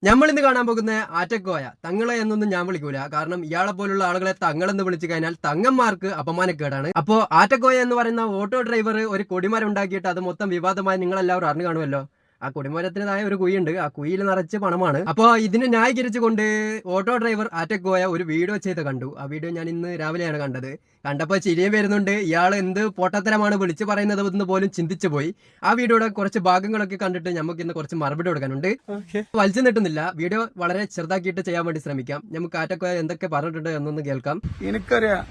നമ്മൾ ഇന്ന് കാണാൻ പോകുന്ന ആറ്റക്കോയ തങ്ങളെ എന്നൊന്നും ഞാൻ വിളിക്കൂല. കാരണം ഇയാളെ പോലുള്ള ആളുകളെ തങ്ങളെന്ന് വിളിച്ചു കഴിഞ്ഞാൽ തങ്ങന്മാർക്ക് അപമാനക്കേടാണ്. അപ്പോ ആറ്റക്കോയ എന്ന് പറയുന്ന ഓട്ടോ ഡ്രൈവർ ഒരു കൊടിമരം ഉണ്ടാക്കിയിട്ട് അത് മൊത്തം വിവാദമായി നിങ്ങൾ എല്ലാവരും അറിഞ്ഞു കാണുമല്ലോ. ആ കൊടിമരത്തിൻ്റെതായ ഒരു കുഴിയുണ്ട്, ആ കുഴിയിൽ നിറച്ച് പണമാണ്. അപ്പോൾ ഇതിനെ ന്യായീകരിച്ചുകൊണ്ട് ഓട്ടോ ഡ്രൈവർ ആറ്റക്കോയ ഒരു വീഡിയോ ചെയ്ത് കണ്ടു. ആ വീഡിയോ ഞാൻ ഇന്ന് രാവിലെയാണ് കണ്ടത്. കണ്ടപ്പോൾ ചിരിയും വരുന്നുണ്ട്. ഇയാൾ എന്ത് പൊട്ടത്തരമാണ് വിളിച്ചു പറയുന്നത് എന്ന് പോലും ചിന്തിച്ചു പോയി. ആ വീഡിയോയുടെ കുറച്ച് ഭാഗങ്ങളൊക്കെ കണ്ടിട്ട് നമുക്ക് ഇന്ന് കുറച്ച് മറുപടി കൊടുക്കാനുണ്ട്. വലിച്ചു നീട്ടുന്നില്ല, വീഡിയോ വളരെ ചെറുതാക്കിയിട്ട് ചെയ്യാൻ വേണ്ടി ശ്രമിക്കാം. നമുക്ക് ആറ്റക്കോയ എന്തൊക്കെ പറഞ്ഞിട്ടുണ്ട് എന്നൊന്ന് കേൾക്കാം. എനിക്കറിയാം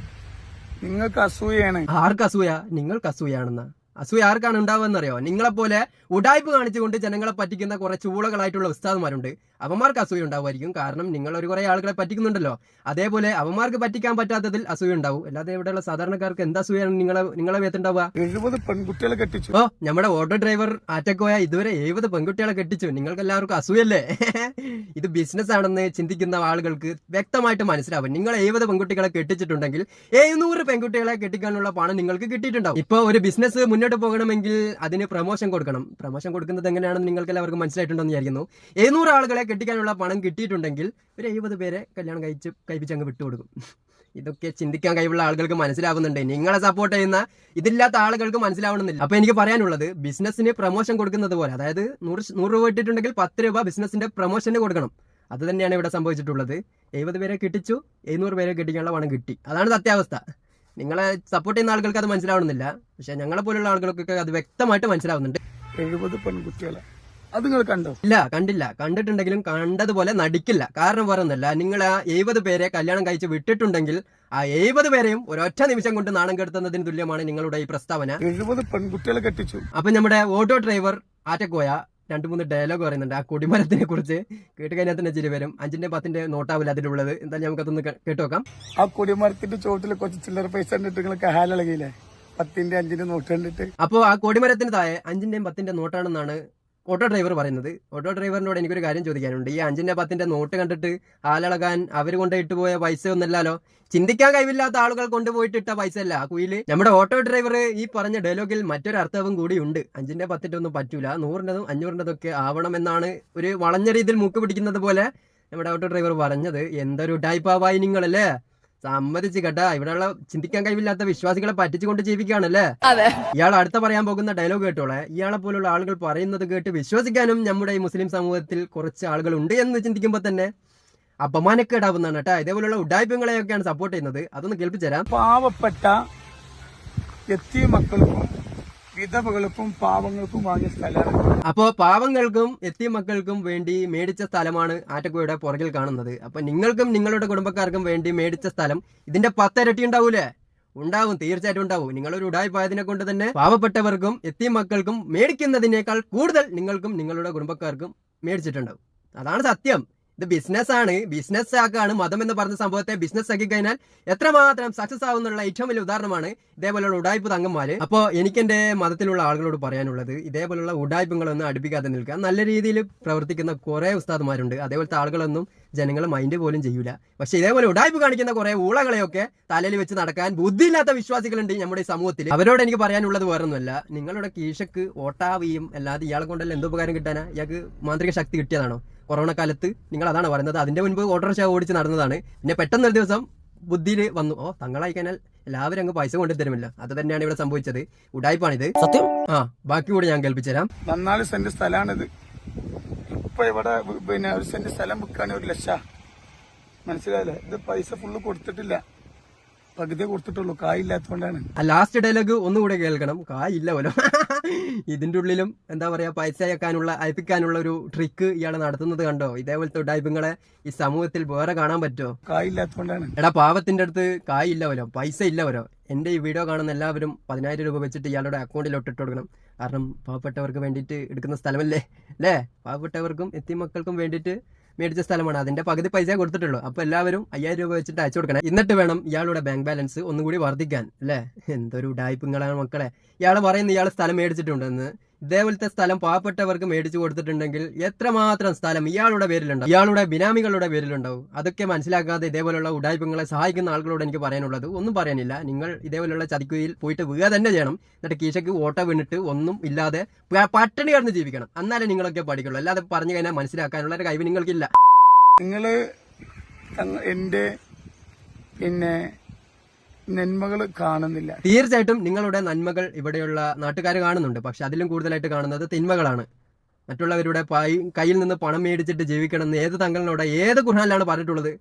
നിങ്ങൾക്ക് അസൂയാണ്. ആർക്ക് അസൂയ? നിങ്ങൾക്ക് അസൂയാണെന്ന അസൂയ ആർക്കാണ് ഉണ്ടാവുമെന്നറിയോ? നിങ്ങളെപ്പോലെ ഉടായ്പ് കാണിച്ചുകൊണ്ട് ജനങ്ങളെ പറ്റിക്കുന്ന കുറെ ചൂളകളായിട്ടുള്ള ഉസ്താദുമാരുണ്ട്. അവന്മാർക്ക് അസൂയ ഉണ്ടാവുമായിരിക്കും. കാരണം നിങ്ങൾ ഒരു കുറെ ആളുകളെ പറ്റിക്കുന്നുണ്ടല്ലോ. അതേപോലെ അവന്മാർക്ക് പറ്റിക്കാൻ പറ്റാത്തതിൽ അസൂയ ഉണ്ടാവും. അല്ലാതെ ഇവിടെയുള്ള സാധാരണക്കാർക്ക് എന്താ അസൂയാണ് നിങ്ങളെ വേത്തുണ്ടാവുക? 70 പെൺകുട്ടികളെ കെട്ടിച്ചു. ഓ, നമ്മുടെ ഓട്ടോ ഡ്രൈവർ ആറ്റക്കോയ ഇതുവരെ 70 പെൺകുട്ടികളെ കെട്ടിച്ചു. നിങ്ങൾക്ക് എല്ലാവർക്കും അസൂയല്ലേ? ഇത് ബിസിനസ് ആണെന്ന് ചിന്തിക്കുന്ന ആളുകൾക്ക് വ്യക്തമായിട്ട് മനസ്സിലാവും. നിങ്ങൾ 70 പെൺകുട്ടികളെ കെട്ടിച്ചിട്ടുണ്ടെങ്കിൽ 700 പെൺകുട്ടികളെ കെട്ടിക്കാനുള്ള പണം നിങ്ങൾക്ക് കിട്ടിയിട്ടുണ്ടാവും. ഇപ്പൊ ഒരു ബിസിനസ് മുന്നോട്ട് പോകണമെങ്കിൽ അതിന് പ്രൊമോഷൻ കൊടുക്കണം. പ്രൊമോഷൻ കൊടുക്കുന്നത് എങ്ങനെയാണെന്ന് നിങ്ങൾക്ക് എല്ലാവർക്കും മനസ്സിലായിട്ടുണ്ടെന്ന് വിചാരിക്കുന്നു. 700 ആളുകളെ കെട്ടിക്കാനുള്ള പണം കിട്ടിയിട്ടുണ്ടെങ്കിൽ ഒരു 70 പേരെ കല്യാണം കഴിപ്പിച്ച് അങ്ങ് വിട്ടുകൊടുക്കും. ഇതൊക്കെ ചിന്തിക്കാൻ കഴിവുള്ള ആളുകൾക്ക് മനസ്സിലാവുന്നുണ്ട്. നിങ്ങളെ സപ്പോർട്ട് ചെയ്യുന്ന ഇതില്ലാത്ത ആളുകൾക്ക് മനസ്സിലാവണമെന്നില്ല. അപ്പൊ എനിക്ക് പറയാനുള്ളത്, ബിസിനസ്സിന് പ്രൊമോഷൻ കൊടുക്കുന്നത് പോലെ, അതായത് 100 രൂപ ഇട്ടിട്ടുണ്ടെങ്കിൽ 10 രൂപ ബിസിനസിന്റെ പ്രൊമോഷന് കൊടുക്കണം. അത് തന്നെയാണ് ഇവിടെ സംഭവിച്ചിട്ടുള്ളത്. 70 പേരെ കിട്ടിച്ചു, 700 പേരെ കെട്ടിക്കാനുള്ള പണം കിട്ടി. അതാണ് സത്യാവസ്ഥ. നിങ്ങളെ സപ്പോർട്ട് ചെയ്യുന്ന ആളുകൾക്ക് അത് മനസ്സിലാവണമെന്നില്ല. പക്ഷെ ഞങ്ങളെ പോലുള്ള ആളുകൾക്കൊക്കെ അത് വ്യക്തമായിട്ട് മനസ്സിലാവുന്നുണ്ട്. 70 പെൺകുട്ടികളെ അത് നിങ്ങൾ കണ്ടോ? ഇല്ല, കണ്ടില്ല. കണ്ടിട്ടുണ്ടെങ്കിലും കണ്ടതുപോലെ നടിക്കില്ല. കാരണം പറയുന്നില്ല, നിങ്ങൾ ആ 70 പേരെ കല്യാണം കഴിച്ച് വിട്ടിട്ടുണ്ടെങ്കിൽ ആ 70 പേരെയും ഒരൊറ്റ നിമിഷം കൊണ്ട് നാണം കെടുത്തുന്നതിന് തുല്യമാണ് നിങ്ങളുടെ ഈ പ്രസ്താവന. 70 പെൺകുട്ടികളെ കെട്ടിച്ചു. അപ്പൊ നമ്മുടെ ഓട്ടോ ഡ്രൈവർ ആറ്റക്കോയ 2-3 ഡയലോഗ് പറയുന്നുണ്ട് ആ കൊടിമരത്തിനെ കുറിച്ച്. കേട്ട് കഴിഞ്ഞാൽ തന്നെ ചിരി വരും. 5-ന്റെ 10-ന്റെ നോട്ടാവില്ല അതിലുള്ളത്. എന്തായാലും നമുക്കതൊന്ന് കേട്ടുനോക്കാം. ആ കൊടിമരത്തിന്റെ ചോട്ടിൽ കുറച്ച് ചില്ലറ പൈസ കണ്ടിട്ട് നിങ്ങൾക്ക് ഹാലിളകിയില്ലേ? 10-ന്റെ 5-ന്റെ നോട്ട് കണ്ടിട്ട്. അപ്പോൾ ആ കൊടിമരത്തിന് താഴെ 5-ന്റെയും 10-ന്റെ നോട്ടാണെന്നാണ് ഓട്ടോ ഡ്രൈവർ പറയുന്നത്. ഓട്ടോ ഡ്രൈവറിനോട് എനിക്കൊരു കാര്യം ചോദിക്കാനുണ്ട്. ഈ 5-ന്റെ 10-ന്റെ നോട്ട് കണ്ടിട്ട് ആലളകാൻ അവർ കൊണ്ടുപോയിട്ട് പോയ പൈസ ഒന്നല്ലല്ലോ. ചിന്തിക്കാൻ കഴിവില്ലാത്ത ആളുകൾ കൊണ്ടുപോയിട്ട് ഇട്ട പൈസ അല്ല ആ കുയില്. നമ്മുടെ ഓട്ടോ ഡ്രൈവർ ഈ പറഞ്ഞ ഡയലോഗിൽ മറ്റൊരു അർത്ഥവും കൂടി ഉണ്ട്. 5-ന്റെ 10-ന്റെ ഒന്നും പറ്റൂല, 100-ന്റെതും 500-ന്റെതൊക്കെ ആവണം എന്നാണ് ഒരു വളഞ്ഞ രീതിയിൽ മൂക്ക് പിടിക്കുന്നത് പോലെ നമ്മുടെ ഓട്ടോ ഡ്രൈവർ പറഞ്ഞത്. എന്തൊരു ടൈപ്പാവായി നിങ്ങളല്ലേ? സമ്മതിച്ച് കേട്ടാ. ഇവിടെയുള്ള ചിന്തിക്കാൻ കഴിവില്ലാത്ത വിശ്വാസികളെ പറ്റിച്ചുകൊണ്ട് ജീവിക്കുകയാണല്ലേ. ഇയാൾ അടുത്ത പറയാൻ പോകുന്ന ഡയലോഗ് കേട്ടോളെ. ഇയാളെ പോലുള്ള ആളുകൾ പറയുന്നത് കേട്ട് വിശ്വസിക്കാനും നമ്മുടെ ഈ മുസ്ലിം സമൂഹത്തിൽ കുറച്ച് ആളുകൾ ഉണ്ട് എന്ന് ചിന്തിക്കുമ്പോൾ തന്നെ അപമാനക്കേടാവുന്നതാണ് കേട്ടാ. ഇതേപോലുള്ള ഉഡായ്പങ്ങളെയൊക്കെയാണ് സപ്പോർട്ട് ചെയ്യുന്നത്. അതൊന്ന് കേൾപ്പിച്ചുതരാം. പാവപ്പെട്ട എത്തിയ മക്കൾക്കും വിധവകൾക്കും പാവങ്ങൾക്കും വാങ്ങിയ സ്ഥലമാണ്. അപ്പോ പാവങ്ങൾക്കും എത്തിയ മക്കൾക്കും വേണ്ടി മേടിച്ച സ്ഥലമാണ് ആറ്റക്കോയുടെ പുറകിൽ കാണുന്നത്. അപ്പൊ നിങ്ങൾക്കും നിങ്ങളുടെ കുടുംബക്കാർക്കും വേണ്ടി മേടിച്ച സ്ഥലം ഇതിന്റെ 10 ഇരട്ടി ഉണ്ടാവൂലേ? ഉണ്ടാവും, തീർച്ചയായിട്ടും ഉണ്ടാവും. നിങ്ങളൊരു ഉടായ്പായതിനെ കൊണ്ട് തന്നെ പാവപ്പെട്ടവർക്കും എത്തിയ മക്കൾക്കും മേടിക്കുന്നതിനേക്കാൾ കൂടുതൽ നിങ്ങൾക്കും നിങ്ങളുടെ കുടുംബക്കാർക്കും മേടിച്ചിട്ടുണ്ടാവും. അതാണ് സത്യം. ഇത് ബിസിനസ് ആണ്, ബിസിനസ് ആക്കാണ്. മതം എന്ന് പറഞ്ഞ സംഭവത്തെ ബിസിനസ് ആക്കി കഴിഞ്ഞാൽ എത്രമാത്രം സക്സസ് ആവുന്നുള്ള ഏറ്റവും വലിയ ഉദാഹരണമാണ് ഇതേപോലുള്ള ഉടായ്പ തങ്ങന്മാര്. അപ്പോൾ എനിക്ക് എന്റെ മതത്തിലുള്ള ആളുകളോട് പറയാനുള്ളത്, ഇതേപോലുള്ള ഉടായ്പങ്ങളൊന്നും അടുപ്പിക്കാതെ നിൽക്കുക. നല്ല രീതിയിൽ പ്രവർത്തിക്കുന്ന കുറെ ഉസ്താദുമാരുണ്ട്. അതേപോലത്തെ ആളുകളൊന്നും ജനങ്ങൾ മൈൻഡ് പോലും ചെയ്യൂല. പക്ഷെ ഇതേപോലെ ഉടായ്പ കാണിക്കുന്ന കുറെ ഊളകളെയൊക്കെ തലയിൽ വെച്ച് നടക്കാൻ ബുദ്ധിയില്ലാത്ത വിശ്വാസികളുണ്ട് നമ്മുടെ ഈ സമൂഹത്തിൽ. അവരോട് എനിക്ക് പറയാനുള്ളത് വേറൊന്നുമല്ല, നിങ്ങളുടെ കീശക്ക് ഓട്ടാവിയും അല്ലാതെ ഇയാളെ കൊണ്ടല്ല എന്ത് ഉപകാരം കിട്ടാനാ? ഇയാൾക്ക് മാന്ത്രിക ശക്തി കിട്ടിയതാണോ? കൊറോണ കാലത്ത് നിങ്ങൾ അതാണ് പറയുന്നത്. അതിന്റെ മുൻപ് ഓട്ടോറിക്ഷ ഓടിച്ച് നടന്നതാണ്. പിന്നെ പെട്ടെന്നൊരു ദിവസം ബുദ്ധിയിൽ വന്നു, ഓ തങ്ങളായി കഴിഞ്ഞാൽ എല്ലാവരും അങ്ങ് പൈസ കൊണ്ടു തരുമില്ല. അത് തന്നെയാണ് ഇവിടെ സംഭവിച്ചത്. ഉടായ്പാണിത്, സത്യം. ബാക്കി കൂടി ഞാൻ കേൾപ്പിച്ചുതരാം. 14 സെന്റ് സ്ഥലമാണിത്. ഇപ്പൊ ഇവിടെ പിന്നെ 1 സെന്റ് സ്ഥലം വിൽക്കാൻ 1 ലക്ഷം. മനസ്സിലായില്ലേ? ഇത് പൈസ ഫുള്ള് കൊടുത്തിട്ടില്ല, പകുതി കൊടുത്തിട്ടുള്ളൂ. കായില്ലാത്തോണ്ടാണ്. ലാസ്റ്റ് ഡയലോഗ് ഒന്നുകൂടെ കേൾക്കണം. കായില്ല പോലും. ഇതിന്റെ ഉള്ളിലും എന്താ പറയാ, പൈസ അയപ്പിക്കാനുള്ള ഒരു ട്രിക്ക് ഇയാൾ നടത്തുന്നത് കണ്ടോ? ഇതേപോലത്തെ ഉടായ്പങ്ങളെ ഈ സമൂഹത്തിൽ വേറെ കാണാൻ പറ്റുമോ? കായില്ലാത്തോണ്ടാണ്. എടാ, പാവത്തിന്റെ അടുത്ത് കായില്ല പോലോ, പൈസ ഇല്ല പോലോ. എന്റെ ഈ വീഡിയോ കാണുന്ന എല്ലാവരും 10,000 രൂപ വെച്ചിട്ട് ഇയാളുടെ അക്കൗണ്ടിലോട്ട് ഇട്ട് കൊടുക്കണം. കാരണം പാവപ്പെട്ടവർക്ക് വേണ്ടിയിട്ട് എടുക്കുന്ന സ്ഥലമല്ലേ അല്ലേ? പാവപ്പെട്ടവർക്കും എത്തിയ മക്കൾക്കും വേണ്ടിയിട്ട് മേടിച്ച സ്ഥലമാണ്. അതിന്റെ പകുതി പൈസ കൊടുത്തിട്ടുള്ളൂ. അപ്പൊ എല്ലാവരും 5,000 രൂപ വെച്ചിട്ട് അയച്ചു കൊടുക്കണം. എന്നിട്ട് വേണം ഇയാളുടെ ബാങ്ക് ബാലൻസ് ഒന്നും കൂടി വർദ്ധിക്കാൻ അല്ലേ? എന്തൊരു ഉടായ്പങ്ങളാണ് മക്കളെ. ഇയാൾ പറയുന്ന ഇയാൾ സ്ഥലം മേടിച്ചിട്ടുണ്ടെന്ന്. ഇതേപോലത്തെ സ്ഥലം പാവപ്പെട്ടവർക്ക് മേടിച്ചു കൊടുത്തിട്ടുണ്ടെങ്കിൽ എത്രമാത്രം സ്ഥലം ഇയാളുടെ പേരിലുണ്ടാവും, ഇയാളുടെ ബിനാമികളുടെ പേരിലുണ്ടാവും. അതൊക്കെ മനസ്സിലാക്കാതെ ഇതേപോലുള്ള ഉടായ്പങ്ങളെ സഹായിക്കുന്ന ആളുകളോട് എനിക്ക് പറയാനുള്ളത് ഒന്നും പറയാനില്ല. നിങ്ങൾ ഇതേപോലുള്ള ചതിക്കുയിൽ പോയിട്ട് വീഴുക തന്നെ ചെയ്യണം. എന്നിട്ട് കീശയ്ക്ക് ഓട്ട വീണിട്ട് ഒന്നും ഇല്ലാതെ പട്ടിണി കിടന്ന് ജീവിക്കണം. എന്നാലേ നിങ്ങളൊക്കെ പഠിക്കുള്ളൂ. അല്ലാതെ പറഞ്ഞു കഴിഞ്ഞാൽ മനസ്സിലാക്കാനുള്ള ഒരു കഴിവ് നിങ്ങൾക്കില്ല. നിങ്ങള് എന്റെ നന്മകൾ കാണുന്നില്ല. തീർച്ചയായിട്ടും നിങ്ങളുടെ നന്മകൾ ഇവിടെയുള്ള നാട്ടുകാർ കാണുന്നുണ്ട്. പക്ഷെ അതിലും കൂടുതലായിട്ട് കാണുന്നത് തിന്മകളാണ്. മറ്റുള്ളവരുടെ കയ്യിൽ നിന്ന് പണം മേടിച്ചിട്ട് ജീവിക്കണമെന്ന് ഏത് തങ്ങളിനോട് ഏത് ഖുർആനിലാണ് പറഞ്ഞിട്ടുള്ളത്?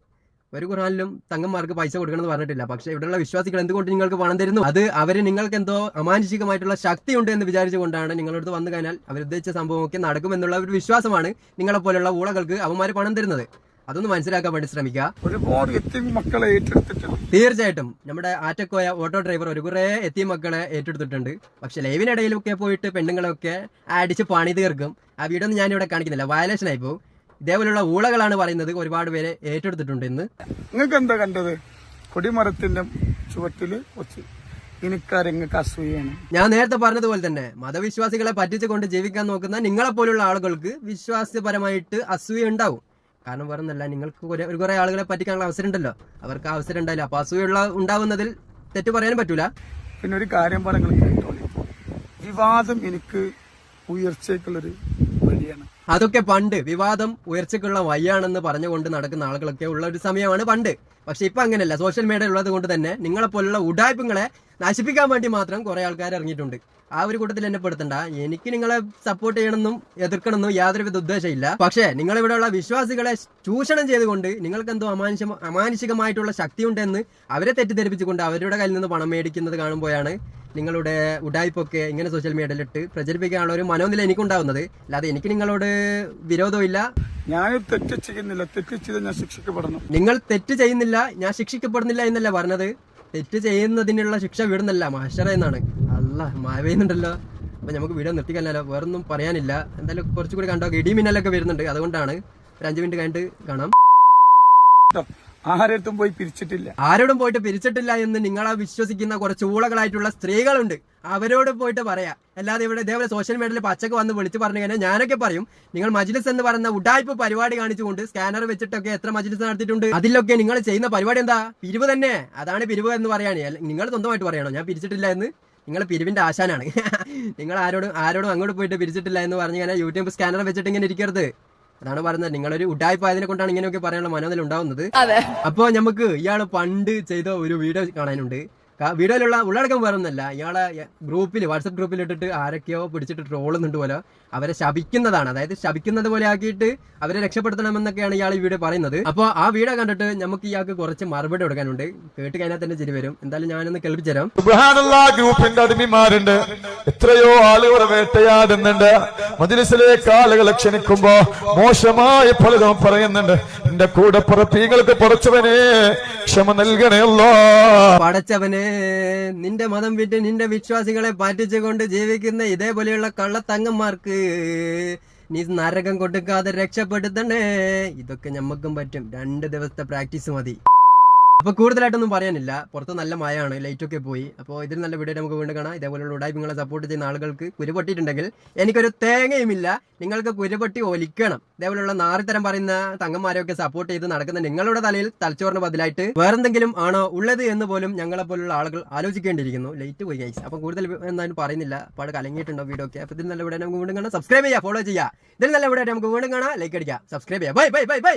ഒരു ഖുർആനിലും തങ്ങന്മാർക്ക് പൈസ കൊടുക്കണമെന്ന് പറഞ്ഞിട്ടില്ല. പക്ഷെ ഇവിടെയുള്ള വിശ്വാസികൾ എന്തുകൊണ്ട് നിങ്ങൾക്ക് പണം തരുന്നു? അത് അവര് നിങ്ങൾക്ക് എന്തോ അമാനുഷികമായിട്ടുള്ള ശക്തി ഉണ്ട് എന്ന് വിചാരിച്ചുകൊണ്ടാണ് നിങ്ങളടുത്ത് വന്നു കഴിഞ്ഞാൽ അവരുദ്ദേശിച്ച സംഭവമൊക്കെ നടക്കുമെന്നുള്ള ഒരു വിശ്വാസമാണ് നിങ്ങളെപ്പോലുള്ള ഊളകൾക്ക് അവന്മാർ പണം തരുന്നത്. അതൊന്ന് മനസ്സിലാക്കാൻ വേണ്ടി ശ്രമിക്കുക. ഒരുപാട് എത്തിയും മക്കളെ ഏറ്റെടുത്തിട്ടുണ്ട്. തീർച്ചയായിട്ടും നമ്മുടെ ആറ്റക്കോയ ഓട്ടോ ഡ്രൈവർ ഒരു കുറെ എത്തിയും മക്കളെ ഏറ്റെടുത്തിട്ടുണ്ട്. പക്ഷെ ലൈവിനിടയിലൊക്കെ പോയിട്ട് പെണ്ണുങ്ങളൊക്കെ അടിച്ച് പണി തീർക്കും. ആ വീഡിയോ ഒന്നും ഞാനിവിടെ കാണിക്കുന്നില്ല, വയലേഷൻ ആയി പോകും. ഇതേപോലുള്ള ഊളകളാണ് പറയുന്നത് ഒരുപാട് പേരെ ഏറ്റെടുത്തിട്ടുണ്ട് എന്ന്. നിങ്ങൾക്ക് എന്താ കണ്ടത്? കൊടിമരത്തിന്റെ ചുവട്ടില് വെച്ച് എനിക്കറിങ്ങൾക്ക് അസൂയാണ്. ഞാൻ നേരത്തെ പറഞ്ഞതുപോലെ തന്നെ മതവിശ്വാസികളെ പറ്റിച്ചുകൊണ്ട് ജീവിക്കാൻ നോക്കുന്ന നിങ്ങളെപ്പോലുള്ള ആളുകൾക്ക് വിശ്വാസപരമായിട്ട് അസൂയ ഉണ്ടാവും. കാരണം വേറൊന്നല്ല, നിങ്ങൾക്ക് കുറെ ആളുകളെ പറ്റിക്കാനുള്ള അവസരം ഉണ്ടല്ലോ, അവർക്ക് അവസരം ഉണ്ടായില്ല. അപ്പൊ അസൂയുള്ള ഉണ്ടാവുന്നതിൽ തെറ്റ് പറയാനും പറ്റൂല. പിന്നെ ഒരു കാര്യം പറഞ്ഞു കേട്ടോളി, വിവാദം എനിക്ക് ഉയർച്ചയ്ക്കുള്ളൊരു വഴിയാണ്. അതൊക്കെ പണ്ട് വിവാദം ഉയർച്ചയ്ക്കുള്ള വഴിയാണെന്ന് പറഞ്ഞുകൊണ്ട് നടക്കുന്ന ആളുകളൊക്കെ ഉള്ള ഒരു സമയമാണ് പണ്ട്. പക്ഷെ ഇപ്പൊ അങ്ങനെയല്ല. സോഷ്യൽ മീഡിയ ഉള്ളത് കൊണ്ട് തന്നെ നിങ്ങളെപ്പോലുള്ള ഉടായ്പങ്ങളെ നശിപ്പിക്കാൻ വേണ്ടി മാത്രം കുറെ ആൾക്കാർ ഇറങ്ങിയിട്ടുണ്ട്. ആ ഒരു കൂട്ടത്തിൽ എന്നെ പെടുത്തണ്ട. എനിക്ക് നിങ്ങളെ സപ്പോർട്ട് ചെയ്യണമെന്നും എതിർക്കണമെന്നും യാതൊരുവിധ ഉദ്ദേശമില്ല. പക്ഷേ നിങ്ങളിവിടെയുള്ള വിശ്വാസികളെ ചൂഷണം ചെയ്തുകൊണ്ട് നിങ്ങൾക്ക് എന്തോ അമാനുഷികമായിട്ടുള്ള ശക്തിയുണ്ടെന്ന് അവരെ തെറ്റിദ്ധരിപ്പിച്ചുകൊണ്ട് അവരുടെ കയ്യിൽ നിന്ന് പണം മേടിക്കുന്നത് കാണുമ്പോഴാണ് നിങ്ങളുടെ ഉടായ്പൊക്കെ ഇങ്ങനെ സോഷ്യൽ മീഡിയയിലിട്ട് പ്രചരിപ്പിക്കാനുള്ള ഒരു മനോനില എനിക്കുണ്ടാവുന്നത്. അല്ലാതെ എനിക്ക് നിങ്ങളോട് വിരോധവും ഇല്ല. ഞാൻ തെറ്റ് ചെയ്യുന്നില്ല. തെറ്റ് ചെയ്ത് ഞാൻ ശിക്ഷിക്കപ്പെടണം. നിങ്ങൾ തെറ്റ് ചെയ്യുന്നില്ല, ഞാൻ ശിക്ഷിക്കപ്പെടുന്നില്ല എന്നല്ല പറഞ്ഞത്. തെറ്റ് ചെയ്യുന്നതിനുള്ള ശിക്ഷ വിടുന്നില്ല മഹ്ശറ എന്നാണ്. അല്ല മഴ പെയ്യുന്നുണ്ടല്ലോ. അപ്പൊ നമുക്ക് വീഡിയോ നിർത്തിക്കല്ലോ, വേറൊന്നും പറയാനില്ല. എന്തായാലും കുറച്ചുകൂടി കണ്ടോ, ഇടിമിന്നലൊക്കെ വരുന്നുണ്ട്. അതുകൊണ്ടാണ് ഒരു 5 മിനിറ്റ് കഴിഞ്ഞിട്ട് കാണാം. ആരോടും പോയി പിരിച്ചിട്ടില്ല. ആരോടും പോയിട്ട് പിരിച്ചിട്ടില്ല എന്ന് നിങ്ങളെ വിശ്വസിക്കുന്ന കുറച്ച് ഊളകളായിട്ടുള്ള സ്ത്രീകളുണ്ട്. അവരോട് പോയിട്ട് പറയാം. അല്ലാതെ ഇവിടെ ഇതേപോലെ സോഷ്യൽ മീഡിയയിൽ പച്ചക്ക് വന്ന് വിളിച്ചു പറഞ്ഞു കഴിഞ്ഞാൽ ഞാനൊക്കെ പറയും, നിങ്ങൾ മജ്ലിസ് എന്ന് പറയുന്ന ഉഡായ്പ പരിപാടി കാണിച്ചുകൊണ്ട് സ്കാനർ വെച്ചിട്ടൊക്കെ എത്ര മജ്ലിസ് നടത്തിയിട്ടുണ്ട്. അതിലൊക്കെ നിങ്ങൾ ചെയ്യുന്ന പരിപാടി എന്താ? പിരിവ് തന്നെ. അതാണ് പിരിവ് എന്ന് പറയാണ്. നിങ്ങൾ സ്വന്തമായിട്ട് പറയണോ ഞാൻ പിരിച്ചിട്ടില്ല എന്ന്? നിങ്ങൾ പിരിവിന്റെ ആശാനാണ്. നിങ്ങൾ ആരോടും അങ്ങോട്ട് പോയിട്ട് പിരിച്ചിട്ടില്ല എന്ന് പറഞ്ഞു കഴിഞ്ഞാൽ യൂട്യൂബ് സ്കാനർ വെച്ചിട്ട് ഇങ്ങനെ ഇരിക്കരുത്. അതാണ് പറയുന്നത്. നിങ്ങളൊരു ഉഡായ്പായതിനെ കൊണ്ടാണ് ഇങ്ങനെയൊക്കെ പറയാനുള്ള മനോനില ഉണ്ടാവുന്നത്. അപ്പൊ നമുക്ക് ഇയാള് പണ്ട് ചെയ്ത ഒരു വീഡിയോ കാണാനുണ്ട്. വീഡിയോയിലുള്ള ഉള്ളടക്കം വേറൊന്നല്ല, ഇയാളെ ഗ്രൂപ്പിൽ വാട്സപ്പ് ഗ്രൂപ്പിൽ ഇട്ടിട്ട് ആരൊക്കെയോ പിടിച്ചിട്ട് ട്രോളുന്നുണ്ട് പോലെ അവരെ ശപിക്കുന്നതാണ്. അതായത് ശപിക്കുന്നത് പോലെ ആക്കിയിട്ട് അവരെ രക്ഷപ്പെടുത്തണമെന്നൊക്കെയാണ് ഇയാൾ ഈ വീഡിയോ പറയുന്നത്. അപ്പോൾ ആ വീഡിയോ കണ്ടിട്ട് നമുക്ക് ഇയാൾക്ക് കുറച്ച് മറുപടി കൊടുക്കാനുണ്ട്. കേട്ട് കഴിഞ്ഞാൽ തന്നെ ചിരി വരും. എന്തായാലും ഞാനൊന്ന് കേൾപ്പിച്ചുതരാം. ഗ്രൂപ്പിന്റെ അടിമമാരുണ്ട്, എത്രയോ ആളുകൾ വേട്ടയാടുന്നുണ്ട്. മജ്ലിസിലേക്ക് ആളുകളെ ക്ഷണിക്കുമ്പോ മോശമായ പലതും പറയുന്നുണ്ട്. എന്റെ കൂടെ പുറപ്പീങ്ങൾക്ക് പടച്ചവനെ ക്ഷമ നൽകണയല്ലോ. പടച്ചവനെ, നിന്റെ മതം വിട്ട് നിന്റെ വിശ്വാസികളെ പറ്റിച്ചുകൊണ്ട് ജീവിക്കുന്ന ഇതേപോലെയുള്ള കള്ളത്തങ്ങന്മാർക്ക് നീ നരകം കൊടുക്കാതെ രക്ഷപ്പെടുത്തണേ. ഇതൊക്കെ ഞമ്മക്കും പറ്റും. 2 ദിവസത്തെ പ്രാക്ടീസ് മതി. അപ്പൊ കൂടുതലായിട്ടൊന്നും പറയാനില്ല. പുറത്ത് നല്ല മഴയാണ്, ലൈറ്റൊക്കെ പോയി. അപ്പോൾ ഇതിൽ നല്ല വീഡിയോ നമുക്ക് വീണ്ടും കാണാം. ഇതേപോലെയുള്ള ഉടായ്പങ്ങളെ സപ്പോർട്ട് ചെയ്യുന്ന ആളുകൾക്ക് കുരുപൊട്ടിയിട്ടുണ്ടെങ്കിൽ എനിക്കൊരു തേങ്ങയുമില്ല. നിങ്ങൾക്ക് കുരുപൊട്ടി ഒലിക്കണം. ഇതേപോലെയുള്ള നാറിത്തരം പറയുന്ന തങ്ങന്മാരെയൊക്കെ സപ്പോർട്ട് ചെയ്ത് നടക്കുന്ന നിങ്ങളുടെ തലയിൽ തലച്ചോറിന് ബദലായിട്ട് വേറെന്തെങ്കിലും ആണോ ഉള്ളത് എന്ന് പോലും ഞങ്ങളെ പോലുള്ള ആളുകൾ ആലോചിക്കേണ്ടിയിരിക്കുന്നു. ലൈറ്റ് പോയി ഗൈസ്. അപ്പൊ കൂടുതൽ എന്തായാലും പറയുന്നില്ല. പാട് കലങ്ങിയിട്ടുണ്ടോ വീഡിയോ ഒക്കെ. അപ്പൊ ഇതിൽ നല്ല വീഡിയോ നമുക്ക് വീണ്ടും കാണാം. സബ്സ്ക്രൈബ് ചെയ്യുക, ഫോളോ ചെയ്യുക. ഇതിൽ നല്ല വീഡിയോ നമുക്ക് വീണ്ടും കാണാം. ലൈക്ക് അടിക്കുക, സബ്സ്ക്രൈബ് ചെയ്യുക. Bye bye bye bye.